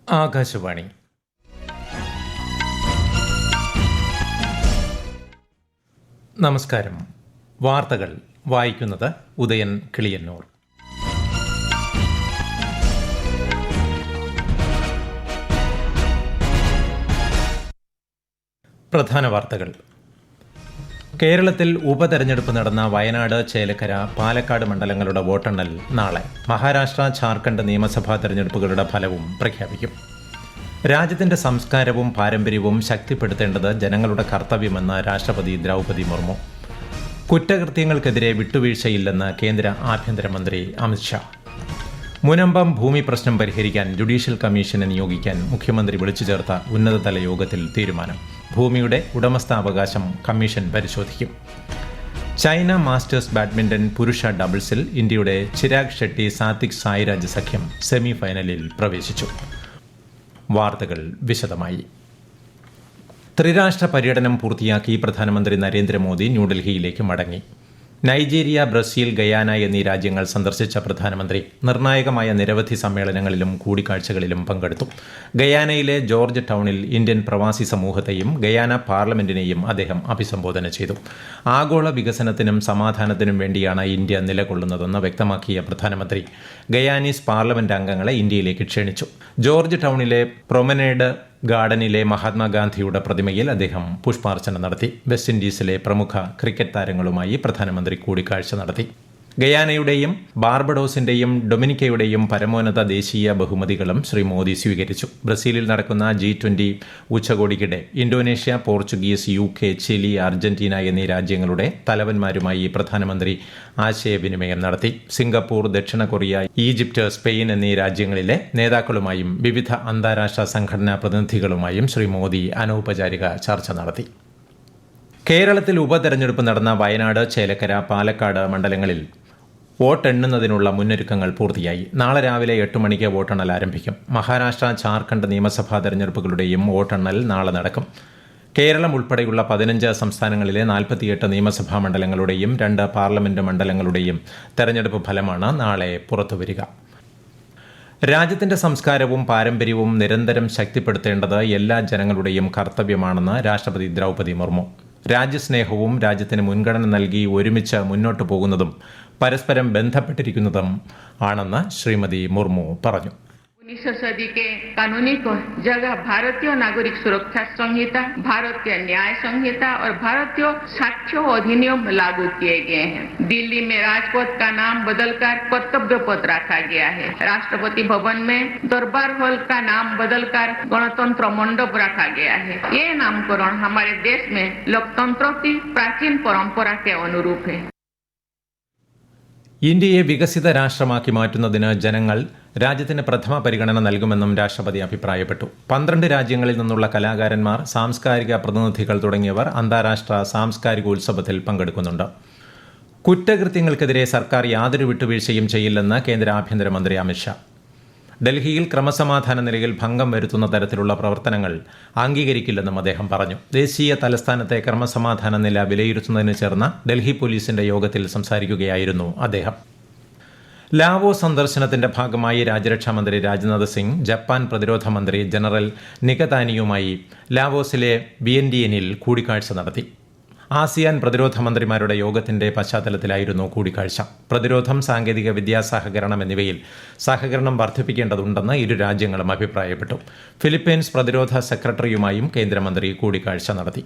ആകാശവാണി. നമസ്കാരം. വാർത്തകൾ വായിക്കുന്നത് ഉദയൻ കിളിയന്നൂർ. പ്രധാന വാർത്തകൾ. കേരളത്തിൽ ഉപതെരഞ്ഞെടുപ്പ് നടന്ന വയനാട്, ചേലക്കര, പാലക്കാട് മണ്ഡലങ്ങളുടെ വോട്ടെണ്ണൽ നാളെ. മഹാരാഷ്ട്ര, ഝാർഖണ്ഡ് നിയമസഭാ തെരഞ്ഞെടുപ്പുകളുടെ ഫലവും പ്രഖ്യാപിക്കും. രാജ്യത്തിന്റെ സംസ്കാരവും പാരമ്പര്യവും ശക്തിപ്പെടുത്തേണ്ടത് ജനങ്ങളുടെ കർത്തവ്യമെന്ന് രാഷ്ട്രപതി ദ്രൗപദി മുർമു. കുറ്റകൃത്യങ്ങൾക്കെതിരെ വിട്ടുവീഴ്ചയില്ലെന്ന് കേന്ദ്ര ആഭ്യന്തരമന്ത്രി അമിത്ഷാ. മുനമ്പം ഭൂമി പ്രശ്നം പരിഹരിക്കാൻ ജുഡീഷ്യൽ കമ്മീഷനെ നിയോഗിക്കാൻ മുഖ്യമന്ത്രി വിളിച്ചു ചേർത്ത ഉന്നതതല യോഗത്തിൽ തീരുമാനം. ഭൂമിയുടെ ഉടമസ്ഥാവകാശം കമ്മീഷൻ പരിശോധിക്കും. ചൈന മാസ്റ്റേഴ്സ് ബാഡ്മിന്റൺ പുരുഷ ഡബിൾസിൽ ഇന്ത്യയുടെ ചിരാഗ് ഷെട്ടി, സാത്വിക് സായിരാജ് സഖ്യം സെമി ഫൈനലിൽ പ്രവേശിച്ചു. വാർത്തകൾ വിശദമായി. ത്രിരാഷ്ട്ര പര്യടനം പൂർത്തിയാക്കി പ്രധാനമന്ത്രി നരേന്ദ്രമോദി ന്യൂഡൽഹിയിലേക്ക് മടങ്ങി. നൈജീരിയ, ബ്രസീൽ, ഗയാന എന്നീ രാജ്യങ്ങൾ സന്ദർശിച്ച പ്രധാനമന്ത്രി നിർണായകമായ നിരവധി സമ്മേളനങ്ങളിലും കൂടിക്കാഴ്ചകളിലും പങ്കെടുത്തു. ഗയാനയിലെ ജോർജ് ടൗണിൽ ഇന്ത്യൻ പ്രവാസി സമൂഹത്തെയും ഗയാന പാർലമെന്റിനെയും അദ്ദേഹം അഭിസംബോധന ചെയ്തു. ആഗോള വികസനത്തിനും സമാധാനത്തിനും വേണ്ടിയാണ് ഇന്ത്യ നിലകൊള്ളുന്നതെന്ന് വ്യക്തമാക്കിയ പ്രധാനമന്ത്രി ഗയാനീസ് പാർലമെന്റ് അംഗങ്ങളെ ഇന്ത്യയിലേക്ക് ക്ഷണിച്ചു. ജോർജ് ടൗണിലെ പ്രൊമനേഡ് ഗാർഡനിലെ മഹാത്മാഗാന്ധിയുടെ പ്രതിമയിൽ അദ്ദേഹം പുഷ്പാർച്ചന നടത്തി. വെസ്റ്റ് ഇൻഡീസിലെ പ്രമുഖ ക്രിക്കറ്റ് താരങ്ങളുമായി പ്രധാനമന്ത്രി കൂടിക്കാഴ്ച നടത്തി. ഗയാനയുടെയും ബാർബഡോസിന്റെയും ഡൊമിനിക്കയുടെയും പരമോന്നത ദേശീയ ബഹുമതികളും ശ്രീ മോദി സ്വീകരിച്ചു. ബ്രസീലിൽ നടക്കുന്ന G20 ഉച്ചകോടിക്കിടെ Indonesia, Portuguese, UK, Chile, Argentina എന്നീ രാജ്യങ്ങളുടെ തലവന്മാരുമായി പ്രധാനമന്ത്രി ആശയവിനിമയം നടത്തി. സിംഗപ്പൂർ, ദക്ഷിണ കൊറിയ, ഈജിപ്ത്, സ്പെയിൻ എന്നീ രാജ്യങ്ങളിലെ നേതാക്കളുമായും വിവിധ അന്താരാഷ്ട്ര സംഘടനാ പ്രതിനിധികളുമായും ശ്രീ മോദി അനൗപചാരിക ചർച്ച നടത്തി. കേരളത്തിൽ ഉപതെരഞ്ഞെടുപ്പ് നടന്ന വയനാട്, ചേലക്കര, പാലക്കാട് മണ്ഡലങ്ങളിൽ വോട്ടെണ്ണുന്നതിനുള്ള മുന്നൊരുക്കങ്ങൾ പൂർത്തിയായി. നാളെ രാവിലെ 8 മണിക്ക് വോട്ടെണ്ണൽ ആരംഭിക്കും. മഹാരാഷ്ട്ര, ഝാർഖണ്ഡ് നിയമസഭാ തെരഞ്ഞെടുപ്പുകളുടെയും വോട്ടെണ്ണൽ നാളെ നടക്കും. കേരളം ഉൾപ്പെടെയുള്ള 15 സംസ്ഥാനങ്ങളിലെ 48 നിയമസഭാ മണ്ഡലങ്ങളുടെയും 2 പാർലമെന്റ് മണ്ഡലങ്ങളുടെയും തെരഞ്ഞെടുപ്പ് ഫലമാണ് നാളെ പുറത്തുവരിക. രാജ്യത്തിന്റെ സംസ്കാരവും പാരമ്പര്യവും നിരന്തരം ശക്തിപ്പെടുത്തേണ്ടത് എല്ലാ ജനങ്ങളുടെയും കർത്തവ്യമാണെന്ന് രാഷ്ട്രപതി ദ്രൗപദി മുർമു. രാജ്യസ്നേഹവും രാജ്യത്തിന് മുൻഗണന നൽകി ഒരുമിച്ച് മുന്നോട്ടു പോകുന്നതും പരസ്പരം ബന്ധപ്പെട്ടിരിക്കുന്നതും ആണെന്ന് ശ്രീമതി മുർമു പറഞ്ഞു. 19वीं सदी के कानूनी जगह भारतीय नागरिक सुरक्षा संहिता, भारतीय न्याय संहिता और भारतीय साक्ष्य अधिनियम लागू किए गए हैं. दिल्ली में राजपथ का नाम बदलकर कर्तव्य पथ रखा गया है. राष्ट्रपति भवन में दरबार हॉल का नाम बदलकर गणतंत्र मंडप रखा गया है. ये नामकरण हमारे देश में लोकतंत्र की प्राचीन परंपरा के अनुरूप है. ഇന്ത്യയെ വികസിത രാഷ്ട്രമാക്കി മാറ്റുന്നതിന് ജനങ്ങൾ രാജ്യത്തിന് പ്രഥമ പരിഗണന നൽകുമെന്നും രാഷ്ട്രപതി അഭിപ്രായപ്പെട്ടു. 12 രാജ്യങ്ങളിൽ നിന്നുള്ള കലാകാരന്മാർ, സാംസ്കാരിക പ്രതിനിധികൾ തുടങ്ങിയവർ അന്താരാഷ്ട്ര സാംസ്കാരികോത്സവത്തിൽ പങ്കെടുക്കുന്നുണ്ട്. കുറ്റകൃത്യങ്ങൾക്കെതിരെ സർക്കാർ യാതൊരു വിട്ടുവീഴ്ചയും ചെയ്യില്ലെന്ന് കേന്ദ്ര ആഭ്യന്തരമന്ത്രി അമിത്ഷാ. ഡൽഹിയിൽ ക്രമസമാധാന നിലയിൽ ഭംഗം വരുത്തുന്ന തരത്തിലുള്ള പ്രവർത്തനങ്ങൾ അംഗീകരിക്കില്ലെന്നും അദ്ദേഹം പറഞ്ഞു. ദേശീയ തലസ്ഥാനത്തെ ക്രമസമാധാന നില വിലയിരുത്തുന്നതിന് ചേർന്ന ഡൽഹി പോലീസിന്റെ യോഗത്തിൽ സംസാരിക്കുകയായിരുന്നു അദ്ദേഹം. ലാവോ സന്ദർശനത്തിന്റെ ഭാഗമായി രാജ്യരക്ഷാമന്ത്രി രാജ്നാഥ് സിംഗ് ജപ്പാൻ പ്രതിരോധ മന്ത്രി ജനറൽ നികതാനിയുമായി ലാവോസിലെ വിയന്റിയനിൽ കൂടിക്കാഴ്ച നടത്തി. ആസിയാൻ പ്രതിരോധ മന്ത്രിമാരുടെ യോഗത്തിന്റെ പശ്ചാത്തലത്തിലായിരുന്നു കൂടിക്കാഴ്ച. പ്രതിരോധം, സാങ്കേതിക വിദ്യ, സഹകരണം എന്നിവയിൽ സഹകരണം വർദ്ധിപ്പിക്കേണ്ടതുണ്ടെന്ന് ഇരു രാജ്യങ്ങളും അഭിപ്രായപ്പെട്ടു. ഫിലിപ്പീൻസ് പ്രതിരോധ സെക്രട്ടറിയുമായും കേന്ദ്രമന്ത്രി കൂടിക്കാഴ്ച നടത്തി.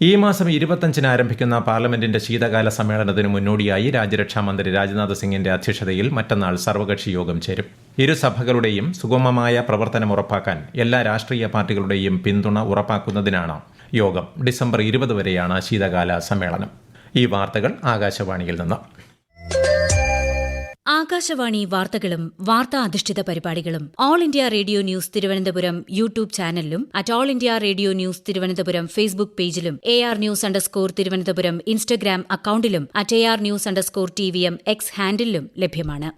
ഈ മാസം 25-ന് ആരംഭിക്കുന്ന പാർലമെന്റിന്റെ ശീതകാല സമ്മേളനത്തിന് മുന്നോടിയായി രാജ്യരക്ഷാമന്ത്രി രാജ്നാഥ് സിംഗിന്റെ അധ്യക്ഷതയിൽ മറ്റന്നാൾ സർവകക്ഷി യോഗം ചേരും. ഇരു സഭകളുടെയും സുഗമമായ പ്രവർത്തനം ഉറപ്പാക്കാൻ എല്ലാ രാഷ്ട്രീയ പാർട്ടികളുടെയും പിന്തുണ ഉറപ്പാക്കുന്നതിനാണ് യോഗം. ഡിസംബർ 20 വരെയാണ് ശീതകാല സമ്മേളനം. ഈ വാർത്തകൾ ആകാശവാണിയിൽ നിന്ന്. ആകാശവാണി വാർത്തകളും വാർത്താ അധിഷ്ഠിത പരിപാടികളും All India Radio News Thiruvananthapuram YouTube ചാനലിലും All India Radio News Thiruvananthapuram Facebook പേജിലും AR News_ തിരുവനന്തപുരം ഇൻസ്റ്റഗ്രാം അക്കൌണ്ടിലും AR News_TVM X ഹാൻഡിലും ലഭ്യമാണ്.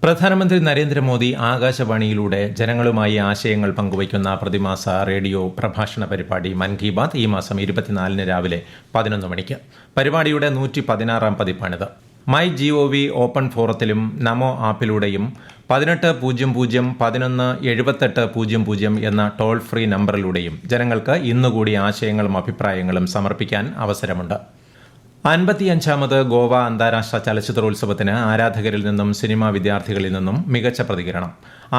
പ്രധാനമന്ത്രി നരേന്ദ്രമോദി ആകാശവാണിയിലൂടെ ജനങ്ങളുമായി ആശയങ്ങൾ പങ്കുവയ്ക്കുന്ന പ്രതിമാസ റേഡിയോ പ്രഭാഷണ പരിപാടി മൻ കി ബാത് ഈ മാസം 24-ന് രാവിലെ 11 മണിക്ക്. പരിപാടിയുടെ 116-ാം പതിപ്പാണിത്. MyGov ഓപ്പൺ ഫോറത്തിലും നമോ ആപ്പിലൂടെയും 1800-11-7800 എന്ന ടോൾ ഫ്രീ നമ്പറിലൂടെയും ജനങ്ങൾക്ക് ഇന്നുകൂടി ആശയങ്ങളും അഭിപ്രായങ്ങളും സമർപ്പിക്കാൻ അവസരമുണ്ട്. 55ാമത് ഗോവ അന്താരാഷ്ട്ര ചലച്ചിത്രോത്സവത്തിന് ആരാധകരിൽ നിന്നും സിനിമാ വിദ്യാർത്ഥികളിൽ നിന്നും മികച്ച പ്രതികരണം.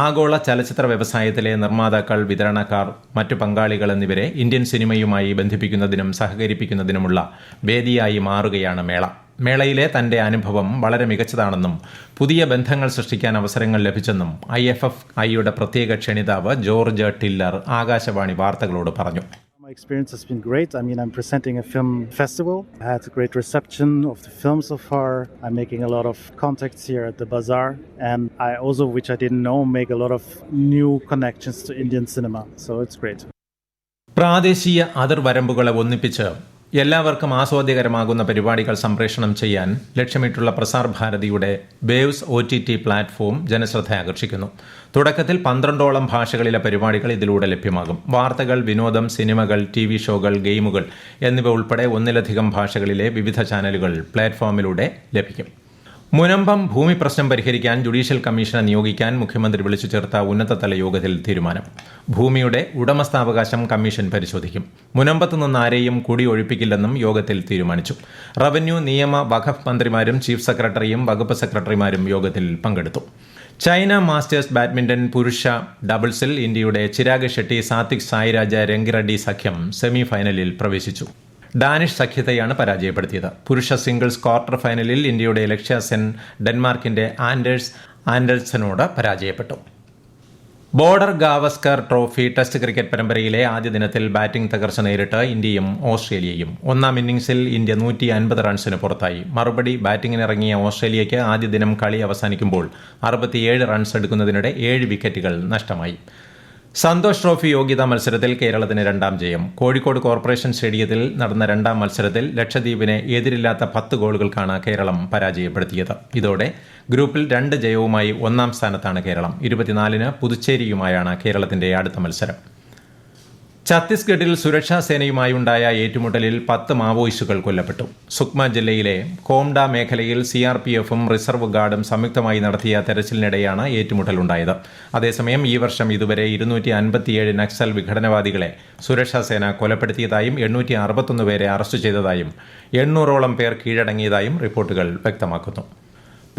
ആഗോള ചലച്ചിത്ര വ്യവസായത്തിലെ നിർമ്മാതാക്കൾ, വിതരണക്കാർ, മറ്റു പങ്കാളികൾ എന്നിവരെ ഇന്ത്യൻ സിനിമയുമായി ബന്ധിപ്പിക്കുന്നതിനും സഹകരിപ്പിക്കുന്നതിനുമുള്ള വേദിയായി മാറുകയാണ് മേള. മേളയിലെ തന്റെ അനുഭവം വളരെ മികച്ചതാണെന്നും പുതിയ ബന്ധങ്ങൾ സൃഷ്ടിക്കാൻ അവസരങ്ങൾ ലഭിച്ചെന്നും IFFI-യുടെ പ്രത്യേക ക്ഷണിതാവ് ജോർജ് ടില്ലർ ആകാശവാണി വാർത്തകളോട് പറഞ്ഞു. My experience has been great. I mean, I'm presenting a film festival. I had a great reception of the film so far. I'm making a lot of contacts here at the bazaar. And I also, which I didn't know, make a lot of new connections to Indian cinema. So it's great. പ്രാദേശിക അതിർവരമ്പുകളെ ഒന്നിപ്പിച്ച് എല്ലാവർക്കും ആസ്വാദ്യകരമാകുന്ന പരിപാടികൾ സംപ്രേഷണം ചെയ്യാൻ ലക്ഷ്യമിട്ടുള്ള Prasar ഭാരതിയുടെ waves OTT platform ജനശ്രദ്ധ ആകർഷിക്കുന്നു. തുടക്കത്തിൽ 12ഓളം ഭാഷകളിലെ പരിപാടികൾ ഇതിലൂടെ ലഭ്യമാകും. വാർത്തകൾ, വിനോദം, സിനിമകൾ, TV ഷോകൾ, ഗെയിമുകൾ എന്നിവ ഉൾപ്പെടെ ഒന്നിലധികം ഭാഷകളിലെ വിവിധ ചാനലുകൾ പ്ലാറ്റ്ഫോമിലൂടെ ലഭിക്കും. മുനമ്പം ഭൂമി പ്രശ്നം പരിഹരിക്കാൻ ജുഡീഷ്യൽ കമ്മീഷനെ നിയോഗിക്കാൻ മുഖ്യമന്ത്രി വിളിച്ചു ചേർത്ത ഉന്നതതല യോഗത്തിൽ തീരുമാനം. ഭൂമിയുടെ ഉടമസ്ഥാവകാശം കമ്മീഷൻ പരിശോധിക്കും. മുനമ്പത്ത് നിന്ന് ആരെയും കുടി ഒഴിപ്പിക്കില്ലെന്നും യോഗത്തിൽ തീരുമാനിച്ചു. റവന്യൂ, നിയമ, വഖഫ് മന്ത്രിമാരും ചീഫ് സെക്രട്ടറിയും വകുപ്പ് സെക്രട്ടറിമാരും യോഗത്തിൽ പങ്കെടുത്തു. ചൈന മാസ്റ്റേഴ്സ് ബാഡ്മിന്റൺ പുരുഷ ഡബിൾസിൽ ഇന്ത്യയുടെ ചിരാഗ് ഷെട്ടി, സാത്വിക് സായിരാജ് രംഗിറെഡ്ഡി സഖ്യം സെമി ഫൈനലിൽ പ്രവേശിച്ചു. ഡാനിഷ് സഖ്യത്തെയാണ് പരാജയപ്പെടുത്തിയത്. പുരുഷ സിംഗിൾസ് ക്വാർട്ടർ ഫൈനലിൽ ഇന്ത്യയുടെ ലക്ഷ്യ സെൻ ഡെൻമാർക്കിന്റെ ആൻഡേഴ്സനോട് പരാജയപ്പെട്ടു. Border Gavaskar trophy test cricket പരമ്പരയിലെ ആദ്യ ദിനത്തിൽ ബാറ്റിംഗ് തകർച്ച നേരിട്ട് ഇന്ത്യയും ഓസ്ട്രേലിയയും. ഒന്നാം ഇന്നിംഗ്സിൽ ഇന്ത്യ 150 റൺസിന് പുറത്തായി. മറുപടി ബാറ്റിംഗിനിറങ്ങിയ ഓസ്ട്രേലിയയ്ക്ക് ആദ്യ ദിനം കളി അവസാനിക്കുമ്പോൾ 67 റൺസ് എടുക്കുന്നതിനിടെ 7 വിക്കറ്റുകൾ നഷ്ടമായി. സന്തോഷ് ട്രോഫി യോഗ്യതാ മത്സരത്തിൽ കേരളത്തിന് 2ാം ജയം. കോഴിക്കോട് കോർപ്പറേഷൻ സ്റ്റേഡിയത്തിൽ നടന്ന 2ാം മത്സരത്തിൽ ലക്ഷദ്വീപിനെ എതിരില്ലാത്ത 10 ഗോളുകൾക്കാണ് കേരളം പരാജയപ്പെടുത്തിയത്. ഇതോടെ ഗ്രൂപ്പിൽ 2 ജയവുമായി 1ാം സ്ഥാനത്താണ് കേരളം. 24-ന് പുതുച്ചേരിയുമായാണ് കേരളത്തിന്റെ അടുത്ത മത്സരം. ഛത്തീസ്ഗഡിൽ സുരക്ഷാ സേനയുമായുണ്ടായ ഏറ്റുമുട്ടലിൽ 10 മാവോയിസ്റ്റുകൾ കൊല്ലപ്പെട്ടു. സുക്മ ജില്ലയിലെ കോംഡ മേഖലയിൽ CRPF-ഉം റിസർവ് ഗാർഡും സംയുക്തമായി നടത്തിയ തെരച്ചിലിനിടെയാണ് ഏറ്റുമുട്ടലുണ്ടായത്. അതേസമയം ഈ വർഷം ഇതുവരെ 257 നക്സൽ വിഘടനവാദികളെ സുരക്ഷാ സേന കൊലപ്പെടുത്തിയതായും 861 പേരെ അറസ്റ്റ് ചെയ്തതായും 800ഓളം പേർ കീഴടങ്ങിയതായും റിപ്പോർട്ടുകൾ വ്യക്തമാക്കുന്നു.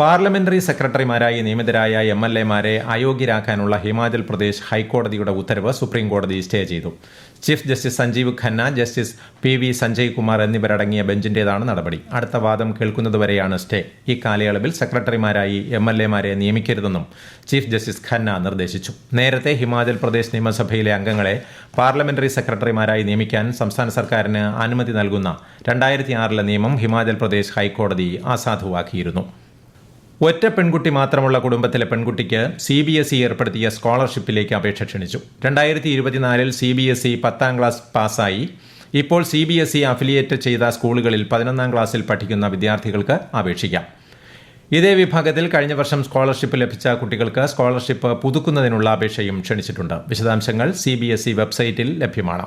പാർലമെന്ററി സെക്രട്ടറിമാരായി നിയമിതരായ MLA-മാരെ അയോഗ്യരാക്കാനുള്ള ഹിമാചൽ പ്രദേശ് ഹൈക്കോടതിയുടെ ഉത്തരവ് സുപ്രീംകോടതി സ്റ്റേ ചെയ്തു. Chief justice Sanjiv Khanna, justice PV Sanjay Kumar എന്നിവരടങ്ങിയ ബെഞ്ചിന്റേതാണ് നടപടി. അടുത്ത വാദം കേൾക്കുന്നതുവരെയാണ് സ്റ്റേ. ഈ കാലയളവിൽ സെക്രട്ടറിമാരായി MLA-മാരെ നിയമിക്കരുതെന്നും ചീഫ് ജസ്റ്റിസ് ഖന്ന നിർദ്ദേശിച്ചു. നേരത്തെ ഹിമാചൽ പ്രദേശ് നിയമസഭയിലെ അംഗങ്ങളെ പാർലമെന്ററി സെക്രട്ടറിമാരായി നിയമിക്കാൻ സംസ്ഥാന സർക്കാരിന് അനുമതി നൽകുന്ന 2006 നിയമം ഹിമാചൽ പ്രദേശ് ഹൈക്കോടതി അസാധുവാക്കിയിരുന്നു. ഒറ്റ പെൺകുട്ടി മാത്രമുള്ള കുടുംബത്തിലെ പെൺകുട്ടിക്ക് CBSE ഏർപ്പെടുത്തിയ സ്കോളർഷിപ്പിലേക്ക് അപേക്ഷ ക്ഷണിച്ചു. 2024-ൽ CBSE 10ാം ക്ലാസ് പാസ്സായി. ഇപ്പോൾ CBSE അഫിലിയേറ്റ് ചെയ്ത സ്കൂളുകളിൽ 11ാം ക്ലാസ്സിൽ പഠിക്കുന്ന വിദ്യാർത്ഥികൾക്ക് അപേക്ഷിക്കാം. ഇതേ വിഭാഗത്തിൽ കഴിഞ്ഞ വർഷം സ്കോളർഷിപ്പ് ലഭിച്ച കുട്ടികൾക്ക് സ്കോളർഷിപ്പ് പുതുക്കുന്നതിനുള്ള അപേക്ഷയും ക്ഷണിച്ചിട്ടുണ്ട്. വിശദാംശങ്ങൾ CBSE വെബ്സൈറ്റിൽ ലഭ്യമാണ്.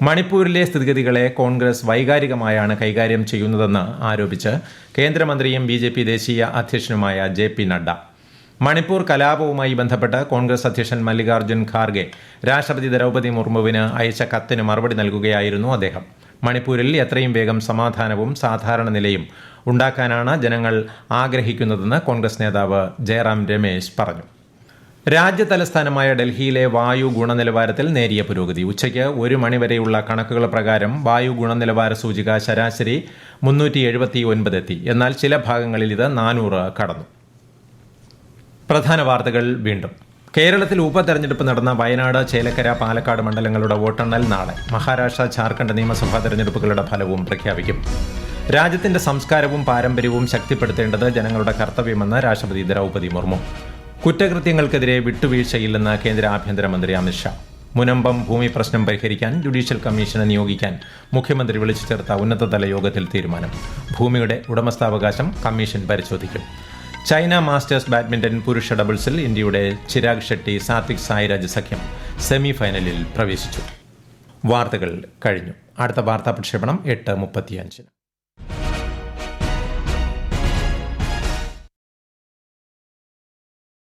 മണിപ്പൂരിലെ സ്ഥിതിഗതികളെ കോൺഗ്രസ് വൈകാരികമായാണ് കൈകാര്യം ചെയ്യുന്നതെന്ന് ആരോപിച്ച് കേന്ദ്രമന്ത്രിയും BJP ദേശീയ അധ്യക്ഷനുമായ JP നഡ്ഡ. മണിപ്പൂർ കലാപവുമായി ബന്ധപ്പെട്ട് കോൺഗ്രസ് അധ്യക്ഷൻ മല്ലികാർജ്ജുൻ ഖാർഗെ രാഷ്ട്രപതി ദ്രൗപദി മുർമുവിന് അയച്ച കത്തിന് മറുപടി നൽകുകയായിരുന്നു അദ്ദേഹം. മണിപ്പൂരിൽ എത്രയും വേഗം സമാധാനവും സാധാരണ നിലയും ഉണ്ടാക്കാനാണ് ജനങ്ങൾ ആഗ്രഹിക്കുന്നതെന്ന് കോൺഗ്രസ് നേതാവ് ജയറാം രമേശ് പറഞ്ഞു. രാജ്യതലസ്ഥാനമായ ഡൽഹിയിലെ വായു ഗുണനിലവാരത്തിൽ നേരിയ പുരോഗതി. ഉച്ചയ്ക്ക് 1 മണിവരെയുള്ള കണക്കുകൾ പ്രകാരം വായു ഗുണനിലവാര സൂചിക ശരാശരി 379 എത്തി. എന്നാൽ ചില ഭാഗങ്ങളിൽ ഇത് 400 കടന്നു. പ്രധാന വാർത്തകൾ വീണ്ടും. കേരളത്തിൽ ഉപതെരഞ്ഞെടുപ്പ് നടന്ന വയനാട്, ചേലക്കര, പാലക്കാട് മണ്ഡലങ്ങളുടെ വോട്ടെണ്ണൽ നാളെ. മഹാരാഷ്ട്ര, ഝാർഖണ്ഡ് നിയമസഭാ തെരഞ്ഞെടുപ്പുകളുടെ ഫലവും പ്രഖ്യാപിക്കും. രാജ്യത്തിന്റെ സംസ്കാരവും പാരമ്പര്യവും ശക്തിപ്പെടുത്തേണ്ടത് ജനങ്ങളുടെ കർത്തവ്യമെന്ന് രാഷ്ട്രപതി ദ്രൗപദി മുർമു. കുറ്റകൃത്യങ്ങൾക്കെതിരെ വിട്ടുവീഴ്ചയില്ലെന്ന് കേന്ദ്ര ആഭ്യന്തരമന്ത്രി അമിത്ഷാ. മുനമ്പം ഭൂമി പ്രശ്നം പരിഹരിക്കാൻ ജുഡീഷ്യൽ കമ്മീഷനെ നിയോഗിക്കാൻ മുഖ്യമന്ത്രി വിളിച്ചു ചേർത്ത ഉന്നതതല യോഗത്തിൽ തീരുമാനം. ഭൂമിയുടെ ഉടമസ്ഥാവകാശം കമ്മീഷൻ പരിശോധിക്കും. ചൈന മാസ്റ്റേഴ്സ് ബാഡ്മിന്റൺ പുരുഷ ഡബിൾസിൽ ഇന്ത്യയുടെ ചിരാഗ് ഷെട്ടി, സാത്വിക് സായിരാജ് സഖ്യം സെമി ഫൈനലിൽ പ്രവേശിച്ചു. വാർത്തകൾ കഴിഞ്ഞു. അടുത്ത വാർത്താ പ്രക്ഷേപണം 8:35.